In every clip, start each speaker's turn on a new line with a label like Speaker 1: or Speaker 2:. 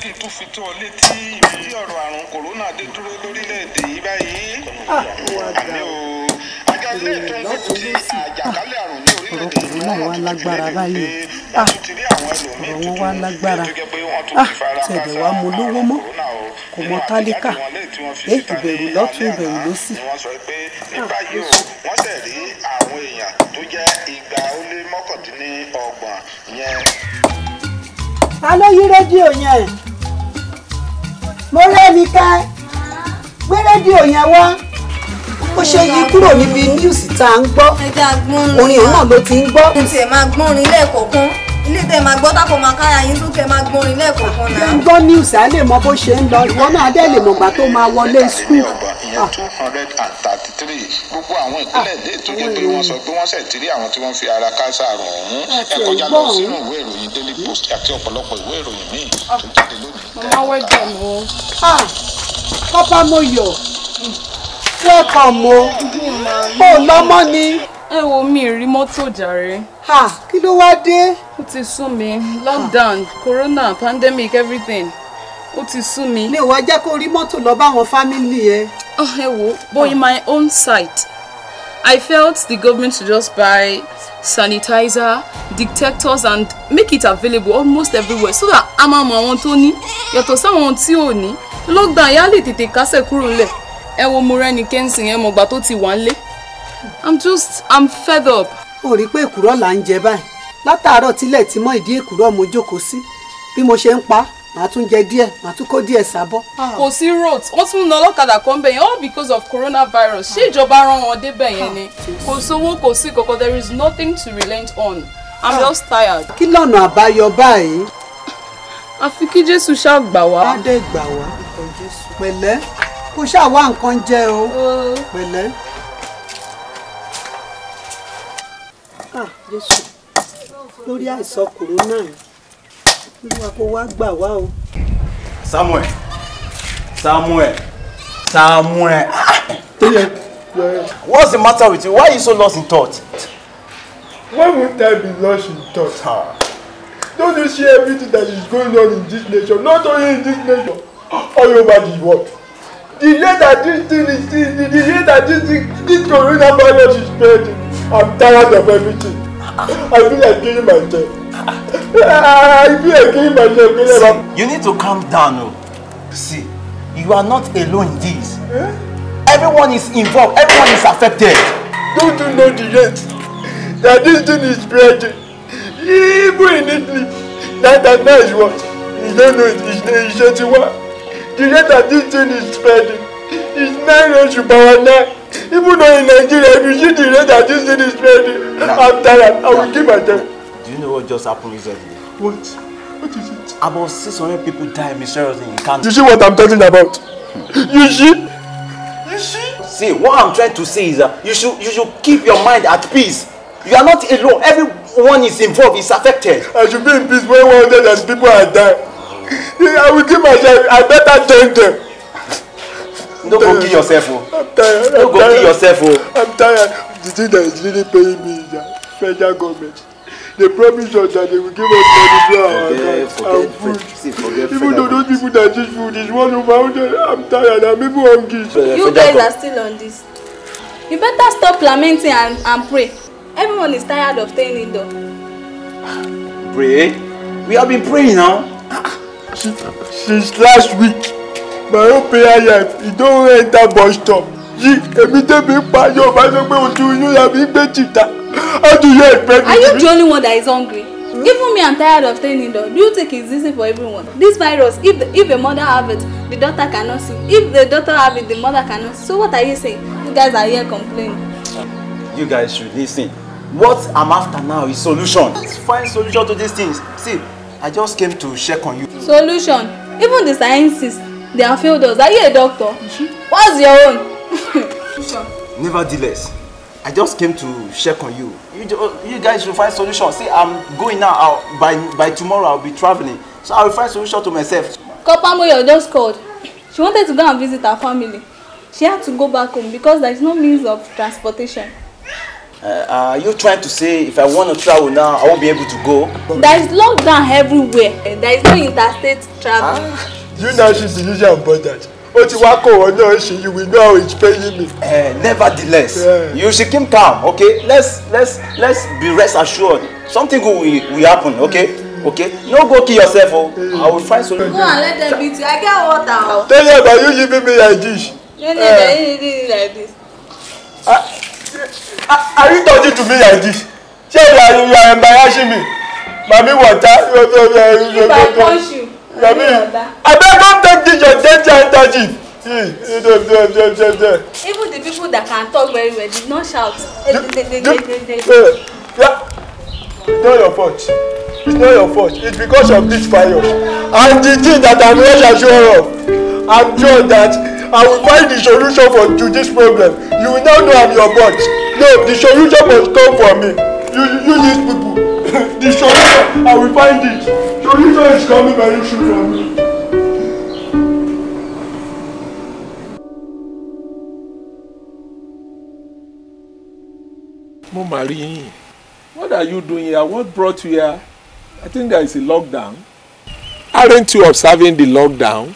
Speaker 1: kí n tún fi tó ọ létí ibi tí ọ̀rọ̀ àrùn kòrónà dé dúró lórílẹ̀‐èdè yìí báyìí. àmì o àjọ ilé ètò ìgbógun ti àjàkálẹ̀ àrùn ní orílẹ̀‐èdè yìí wọ́n tún lágbára báyìí. wọ́n tún ti rí àwọn ẹlòmíín tuntun tó jẹ́ pé wọ́n tún ti fara
Speaker 2: tẹ̀lé wa mú lówó mọ́ kò mọ tálíkà ìbẹ̀rù lọ́tún ìbẹ̀rù lósì.
Speaker 1: wọ́n sọ pé ní báyìí o wọ́n ṣẹ̀ rí àwọn èèyàn tó jẹ́ 229 yẹn.
Speaker 2: ta ló yí rédíò yẹn? mo rẹ́ni ká gbé rédíò yẹn wá. ó ṣe yí kúrò níbi níùsì tá à ń gbọ́ orin òun náà ló ti ń gbọ́.
Speaker 3: mo tiẹ̀ máa gbọ́n orin lẹ́ẹ̀kọ̀ọ̀kan ilé tẹ̀ máa gbọ́ tákò máa káyà yín sókè máa gbọ́n orin lẹ́ẹ̀kọ̀ọ̀kan náà.
Speaker 2: ń gbọ́ níùsì á lè mọ bó ṣe ń lọ ìwọ náà dẹ́ lè mọ̀gbà tó máa wọlé skul.
Speaker 1: ìyẹn 233 gbogbo àwọn ìpínlẹ̀ èdè tó jẹ́ pé wọ́n sọ pé wọ́n ṣẹ̀ ti rí àwọn tí wọ́n fi ara káṣá àrùn ọ̀hún ẹ kọjá lọ sínú ìwé ìròyìn Daily Post àti ọ̀pọ̀lọpọ̀ ìwé ìròyìn míì tó jáde lónìí.
Speaker 4: màmá wẹ́jọ̀ mọ́.
Speaker 2: pápá mo yọ̀ wẹ́ẹ̀kọ̀ mo ò lọ́mọ ni.
Speaker 4: ẹ wo mi rí mọ́tò jàre.
Speaker 2: kí ló wá dé?
Speaker 4: ó ti sú mi lockdown corona pandemic everything ó ti sú mi.
Speaker 2: mi ò wá jẹ́ kó rí mọ́tò lọ báwọn fámìlì ẹ.
Speaker 4: ẹ wo but in my own site I felt the government should just buy sanitizer detectors and make it available almost everywhere so that a máa mọ àwọn tó ní yàtọ̀ sáwọn tí ò ní lockdown yá lè tètè kásẹ̀ kúrò ńlẹ̀ ẹ wo mo rẹ́ni kẹ́ńsìn ẹ mọ̀gbà tó ti wà ńlẹ̀ I'm fed up.
Speaker 2: ó rí pé èkùrọ́ là ń jẹ báyìí látàárọ̀ tílẹ̀ tí mọ́ ìdí èkùrọ́ mo jókòó sí bí mo ṣe ń pa màá tún jẹ díẹ̀ màá tún kó díẹ̀ sábọ́.
Speaker 4: kò sí road wọ́n tún ná ọlọ́kadà kan bẹ̀ yẹn all because of coronavirus ṣé ìjọba rán wọn débẹ̀ yẹn ni kò sówó kò sí kankan there is nothing to relent on I'm just tired.
Speaker 2: kí lọ́nà àbáyọ báyìí.
Speaker 4: àfi kí Jésù ṣáà gbà wá.
Speaker 2: á dé gbà wá pẹ̀lẹ́ kó ṣáà wá nǹkan jẹ o pẹ̀lẹ́. Jésù lórí àìsàn kòrónà yìí Olúwa kó wá gbà wá o.
Speaker 5: Samuel. What's the matter with you? Why are you so lost in thought?
Speaker 6: Why won't I be lost in thought? Don't you see everything that is going on in this nation? Not only in this nation, all over the world. The rate that this coronavirus is spreading, I'm tired of everything. I feel like killing myself.
Speaker 5: See, you need to calm down. Oh. See, you are not alone in this. Everyone is involved. Everyone is affected.
Speaker 6: Don't you know the rate that this thing is spreading? Even in Italy, that is what? You don't know it. It's 81. The rate that this thing is spreading is 9/9. Even though in Nigeria, if you see the rate that this thing is spreading, I'm tired. I will give myself.
Speaker 5: Do you know what just happened recently?
Speaker 6: What? What is it?
Speaker 5: About 600 people died mysteriously in Canada.
Speaker 6: You see what I'm talking about? You see?
Speaker 5: See, what I'm trying to say is that you should keep your mind at peace. You are not alone. Everyone is involved, is affected.
Speaker 6: I should be in peace when 100 people are dying. I will give myself. I better join them.
Speaker 5: Don't go kill yourself. Oh.
Speaker 6: I'm tired.
Speaker 5: Don't go kill yourself. Oh.
Speaker 6: I'm tired. The thing that is really paying me is the federal government. They promised us that they will give us money to our account and food. Even though those people that eat food is 1/100, I'm tired. I'm even hungry.
Speaker 3: You guys are still on this. You better stop lamenting and pray. Everyone is tired of staying indoors.
Speaker 5: Pray? We have been praying now.
Speaker 6: Since last week, my own prayer life, it don't enter bus stop. How do you expect me?
Speaker 3: Are you the only one that is hungry? Even me, I'm tired of staying indoors. Do you think it's easy for everyone? This virus, if a mother have it, the daughter cannot see. If the daughter have it, the mother cannot see. So what are you saying? You guys are here complaining.
Speaker 5: You guys should listen. What I'm after now is solution. Let's find solution to these things. See, I just came to check on you.
Speaker 3: Solution? Even the scientists, they have failed us. Are you a doctor? What's your own?
Speaker 5: Nevertheless, I just came to check on you. You guys should find solution. See, I'm going now. By tomorrow, I'll be traveling. So I will find solution to myself.
Speaker 3: Kopamoyo just called. She wanted to go and visit her family. She had to go back home because there is no means of transportation.
Speaker 5: Are you trying to say if I want to travel now, I won't be able to go?
Speaker 3: There is lockdown everywhere. There is no interstate travel.
Speaker 6: You know she's the usual important. What you want to know, you will know how it's paying me.
Speaker 5: Nevertheless, you should keep calm, okay? Let's be rest assured. Something good will happen, okay? Okay? No go kill yourself, oh. I will find solution.
Speaker 3: Go and let them beat you. I get water.
Speaker 6: Tell you about you giving me like this.
Speaker 3: You need like this.
Speaker 6: Are you talking to me like this? Say you are embarrassing me. Mommy water.
Speaker 3: If I punch you,
Speaker 6: I beg don't take this your dirty handkerchief.
Speaker 3: Even the people that can talk very well did not shout.
Speaker 6: It's not your fault. It's not your fault. It's because of this virus. And the thing that I'm not sure of, I'm sure that I will find the solution to this problem. You will now know I'm your boss. No, the solution must come from me. You these people. The solution, I will find it. Solution is coming very soon from me.
Speaker 7: Momari, what are you doing here? What brought you here? I think there is a lockdown. Aren't you observing the lockdown?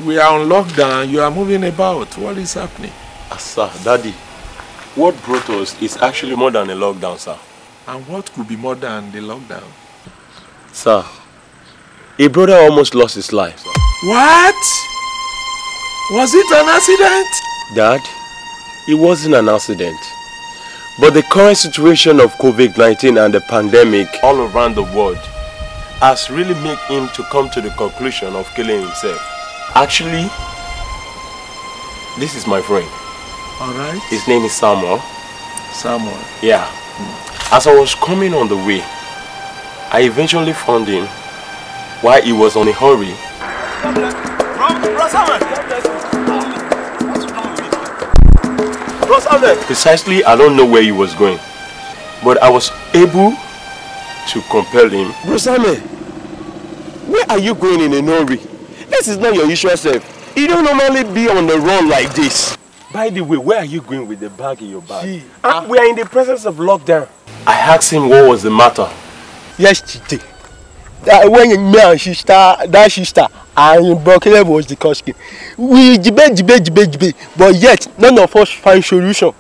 Speaker 7: We are on lockdown. You are moving about. What is happening?
Speaker 8: Sir, Daddy, what brought us is actually more than a lockdown, sir.
Speaker 7: And what could be more than the lockdown?
Speaker 8: Sir, a brother almost lost his life, sir.
Speaker 7: What? Was it an accident?
Speaker 8: Dad, it wasn't an accident. But the current situation of COVID-19 and the pandemic all around the world has really made him to come to the conclusion of killing himself. Actually, this is my friend.
Speaker 7: Alright.
Speaker 8: His name is Samuel.
Speaker 7: Samuel?
Speaker 8: Yeah. As I was coming on the way, I eventually found him while he was on a hurry. Precisely, I don't know where he was going, but I was able to compel him.
Speaker 9: Brosame, where are you going in a hurry? This is not your usual self. You don't normally be on the run like this.
Speaker 8: By the way, where are you going with the bag in your bag? We are in the presence of lockdown. I asked him what was the matter.
Speaker 6: Yes, Chite. When me and that sister and Brokele was the cause. We debate, but yet none of us find solution.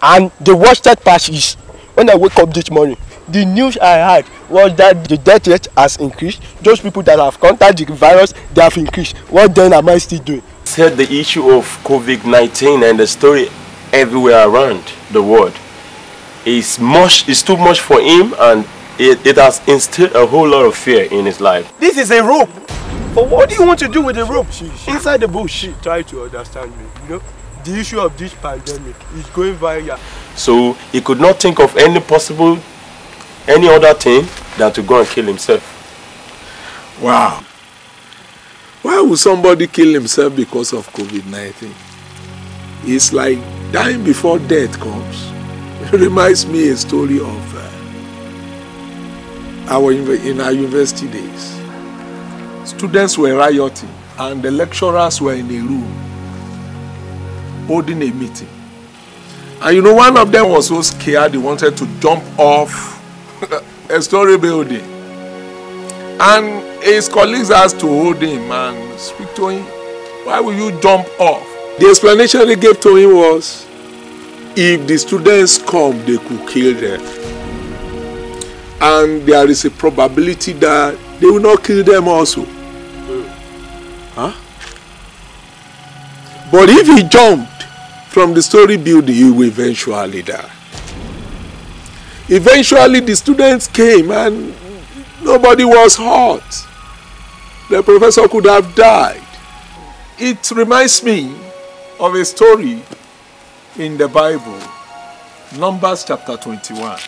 Speaker 6: And the worst part is when I wake up this morning, the news I heard was that the death rate has increased. Those people that have contacted the virus, they have increased. What then am I still doing?
Speaker 8: Said the issue of COVID-19 and the story everywhere around the world is too much for him, and it has instilled a whole lot of fear in his life.
Speaker 9: This is a rope. But what do you want to do with the rope inside the bush?
Speaker 6: Try to understand me. You know, the issue of this pandemic is going viral.
Speaker 8: So he could not think of any other thing than to go and kill himself.
Speaker 7: Wow. Why would somebody kill himself because of COVID-19? It's like dying before death comes. It reminds me a story of in our university days. Students were rioting and the lecturers were in a room holding a meeting. And you know, one of them was so scared he wanted to jump off a story building. And his colleagues asked to hold him and speak to him. Why will you jump off? The explanation they gave to him was, if the students come, they could kill them. And there is a probability that they will not kill them also. Huh? But if he jumped from the story building, he will eventually die. Eventually the students came and nobody was hurt. The professor could have died. It reminds me of a story in the Bible, Numbers chapter 21.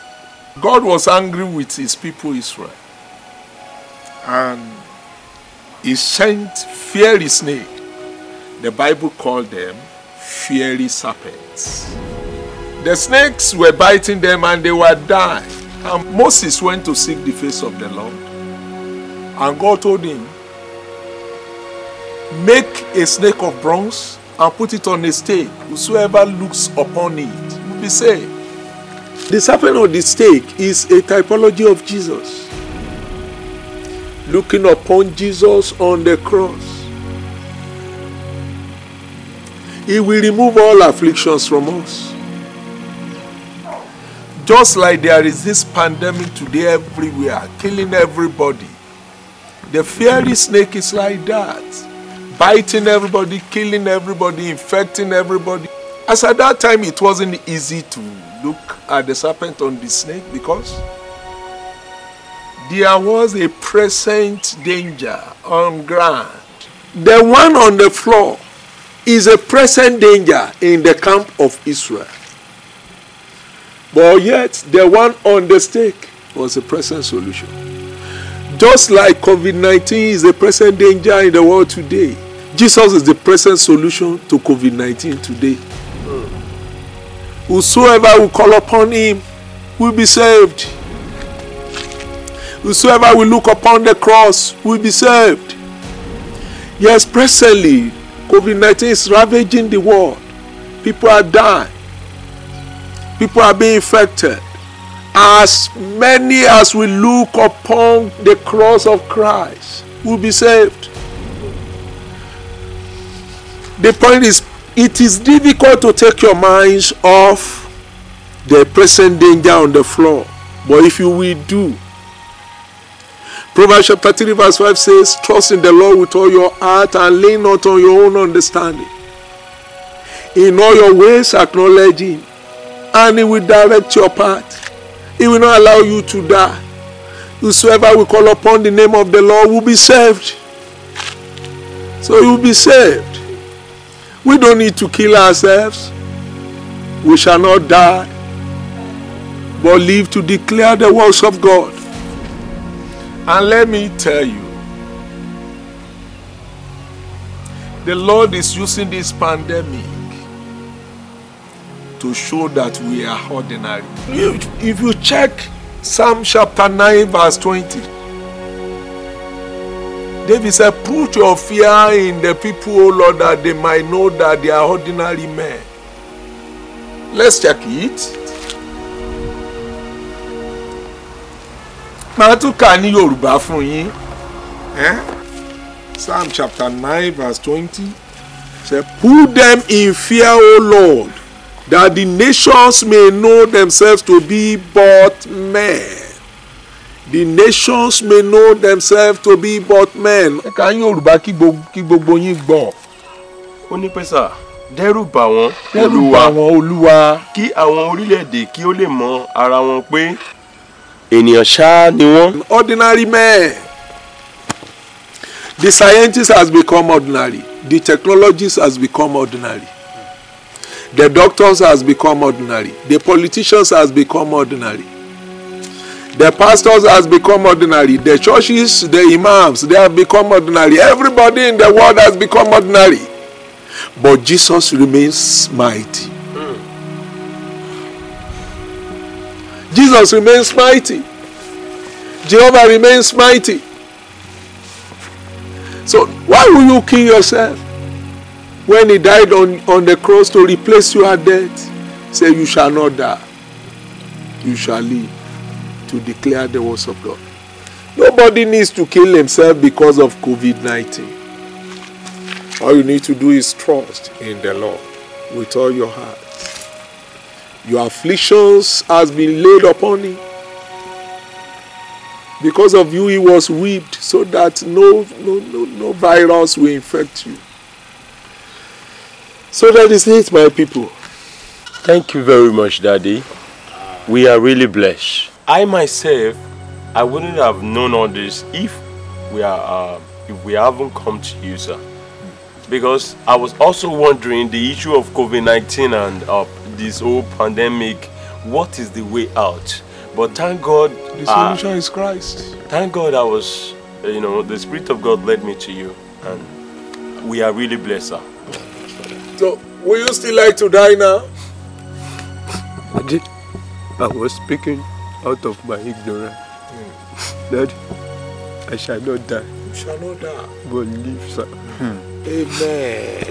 Speaker 7: God was angry with his people Israel, and he sent fiery snakes. The Bible called them fiery serpents. The snakes were biting them and they were dying. And Moses went to seek the face of the Lord. And God told him, make a snake of bronze and put it on a stake. Whosoever looks upon it will be saved. The serpent on the stake is a typology of Jesus. Looking upon Jesus on the cross. He will remove all afflictions from us. Just like there is this pandemic today everywhere, killing everybody. The fiery snake is like that. Biting everybody, killing everybody, infecting everybody. As at that time, it wasn't easy to look at the serpent on the snake because there was a present danger on ground. The one on the floor is a present danger in the camp of Israel. But yet, the one on the stake was a present solution. Just like COVID-19 is a present danger in the world today, Jesus is the present solution to COVID-19 today. Whosoever will call upon him will be saved. Whosoever will look upon the cross will be saved. Yes, presently, COVID-19 is ravaging the world. People are dying. People are being infected. As many as will look upon the cross of Christ will be saved. The point is, it is difficult to take your minds off the present danger on the floor. But if you will do, Proverbs chapter 3 verse 5 says, trust in the Lord with all your heart and lean not on your own understanding. In all your ways acknowledge him, and he will direct your path. He will not allow you to die. Whosoever will call upon the name of the Lord will be saved. So you will be saved. We don't need to kill ourselves. We shall not die, but live to declare the works of God. And let me tell you, the Lord is using this pandemic to show that we are ordinary. If you check Psalm chapter 9 verse 20, David said, put your fear in the people, O Lord, that they might know that they are ordinary men. Let's check it. Psalm chapter 9 verse 20 said, put them in fear, O Lord, that the nations may know themselves to be but men. The nations may know themselves to be but men. Can you kí gbogbo yín gbọ́?
Speaker 8: Ó ní pé sà, dẹ́rù bà wọ́n
Speaker 7: Olúwa,
Speaker 8: kí àwọn orílẹ̀-èdè kí ó lè mọ ara wọn pé ènìyàn ṣáá ni wọ́n.
Speaker 7: Ordinary men. The scientist has become ordinary. The technologist has become ordinary. The doctors has become ordinary. The politicians has become ordinary. The pastors has become ordinary. The churches, the imams, they have become ordinary. Everybody in the world has become ordinary. But Jesus remains mighty. Jesus remains mighty. Jehovah remains mighty. So why will you kill yourself? When he died on the cross to replace your death, say you shall not die. You shall live to declare the words of God. Nobody needs to kill himself because of COVID-19. All you need to do is trust in the Lord with all your heart. Your afflictions has been laid upon him. Because of you, he was whipped so that no virus will infect you. So that is it, my people.
Speaker 8: Thank you very much, Daddy. We are really blessed. I myself, I wouldn't have known all this if we haven't come to you, sir. Because I was also wondering the issue of COVID-19 and this whole pandemic. What is the way out? But thank God,
Speaker 7: the solution is Christ.
Speaker 8: Thank God I was, the Spirit of God led me to you, and we are really blessed, sir.
Speaker 7: So, will you still like to die now?
Speaker 6: I was speaking out of my ignorance. Daddy, I shall not die.
Speaker 7: You shall not die.
Speaker 6: But live, sir.
Speaker 7: Amen.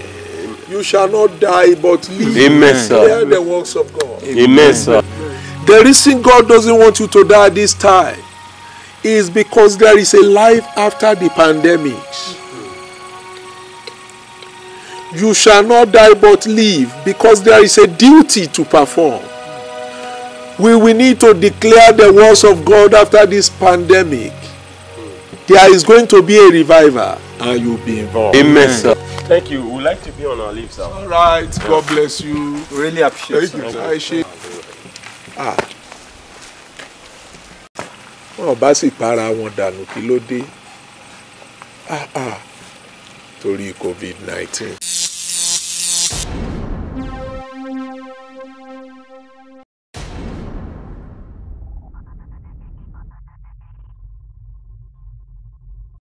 Speaker 7: You shall not die, but live.
Speaker 8: Amen, sir.
Speaker 7: Declare the works of God.
Speaker 8: Amen, sir.
Speaker 7: The reason God doesn't want you to die this time is because there is a life after the pandemic. You shall not die but live, because there is a duty to perform. We will need to declare the words of God after this pandemic. There is going to be a revival and you'll be involved.
Speaker 8: Amen, sir. Thank you. We'd like to be on our leave, sir.
Speaker 7: All right. God bless you.
Speaker 5: Really appreciate
Speaker 7: it. Wọ́n bá sì para wọn dànù kí ló dé? Torí COVID-19.